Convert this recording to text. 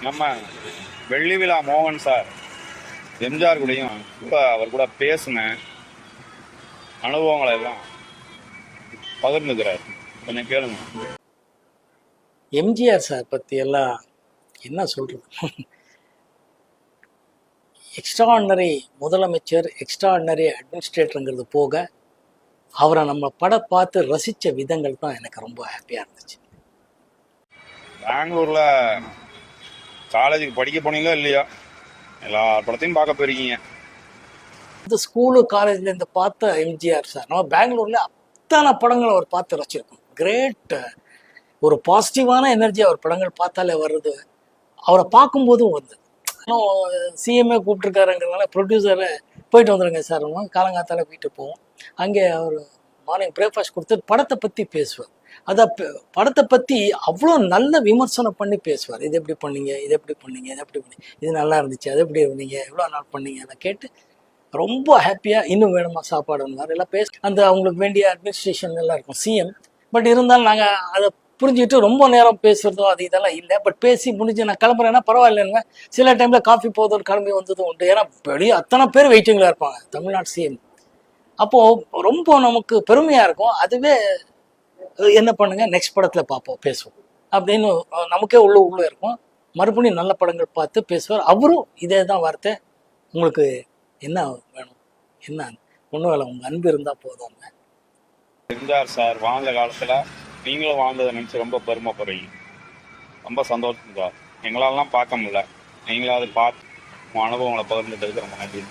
நம்ம வெள்ளி விழா மோகன் சார் எம்ஜிஆர் கூடயும் இப்போ அவர் கூட பேசின அனுபவங்களை எல்லாம் பகிர்ந்துக்கிறார். கொஞ்சம் கேளுங்க. எம்ஜிஆர் சார் பற்றி எல்லாம் என்ன சொல்கிறது, எக்ஸ்ட்ராடினரி முதலமைச்சர், எக்ஸ்ட்ராடினரி அட்மினிஸ்ட்ரேட்டருங்கிறது போக அவரை நம்ம படம் பார்த்து ரசித்த விதங்கள் தான் எனக்கு ரொம்ப ஹாப்பியாக இருந்துச்சு. பெங்களூர்ல காலேஜுக்கு படிக்க போனீங்களா இல்லையா? எல்லா படத்தையும் பார்க்க போயிருக்கீங்க. இந்த ஸ்கூலு காலேஜ்லேருந்து பார்த்த எம்ஜிஆர் சார் நம்ம பெங்களூரில் அத்தனை படங்களை அவர் பார்த்து ரசிச்சிருக்கோம். கிரேட், ஒரு பாசிட்டிவான எனர்ஜி அவர் படங்கள் பார்த்தாலே வருது. அவரை பார்க்கும்போதும் வந்தது. சிஎம்ஏ கூப்பிட்டுருக்காருங்கிறதுனால ப்ரொடியூசரை போயிட்டு வந்துடுங்க சார், காலங்காத்தால வீட்டு போவோம். அங்கே அவர் மார்னிங் பிரேக்ஃபாஸ்ட் கொடுத்து படத்தை பற்றி பேசுவார். அதை படத்தை பற்றி அவ்வளோ நல்ல விமர்சனம் பண்ணி பேசுவார். இது எப்படி பண்ணீங்க, இது எப்படி பண்ணீங்க, இது எப்படி பண்ணீங்க, இது நல்லா இருந்துச்சு, அது எப்படி இருந்தீங்க, எவ்வளோ நாள் பண்ணீங்க, அதை கேட்டு ரொம்ப ஹாப்பியாக இன்னும் வேணுமா சாப்பாடு மாதிரி எல்லாம் அந்த அவங்களுக்கு வேண்டிய அட்மினிஸ்ட்ரேஷன் எல்லாம் இருக்கும் சிஎம். பட் இருந்தாலும் நாங்கள் அதை புரிஞ்சுக்கிட்டு ரொம்ப நேரம் பேசுகிறதோ அது இதெல்லாம் இல்லை. பட் பேசி முடிஞ்சு நான் கிளம்புறேன்னா பரவாயில்லைங்க. சில டைமில் காஃபி போதும் கிளம்பி வந்ததும் உண்டு. ஏன்னா வெளியே அத்தனை பேர் வெயிட்டிங்கில் இருப்பாங்க தமிழ்நாடு சிஎம். அப்போது ரொம்ப நமக்கு பெருமையாக இருக்கும். அதுவே என்ன பண்ணுங்க, நெக்ஸ்ட் படத்தில் பார்ப்போம், பேசுவோம் அப்படின்னு நமக்கே உள்ளே இருக்கும். மறுபடியும் நல்ல படங்கள் பார்த்து பேசுவார். அவரும் இதே தான் வார்த்தை, உங்களுக்கு என்ன வேணும், என்ன ஒன்றும் வேலை, உங்கள் அன்பு இருந்தால் போதும். எம்ஜிஆர் சார் வாழ்ந்த காலத்தில் நீங்களும் வாழ்ந்ததை நினச்சி ரொம்ப பெருமைப்படுறீங்க. ரொம்ப சந்தோஷம் சார். எங்களாலாம் பார்க்க முடியல, நீங்களாவது பார்த்து உங்கள் அனுபவங்களை பகிர்ந்துட்டு ரொம்ப நன்றி.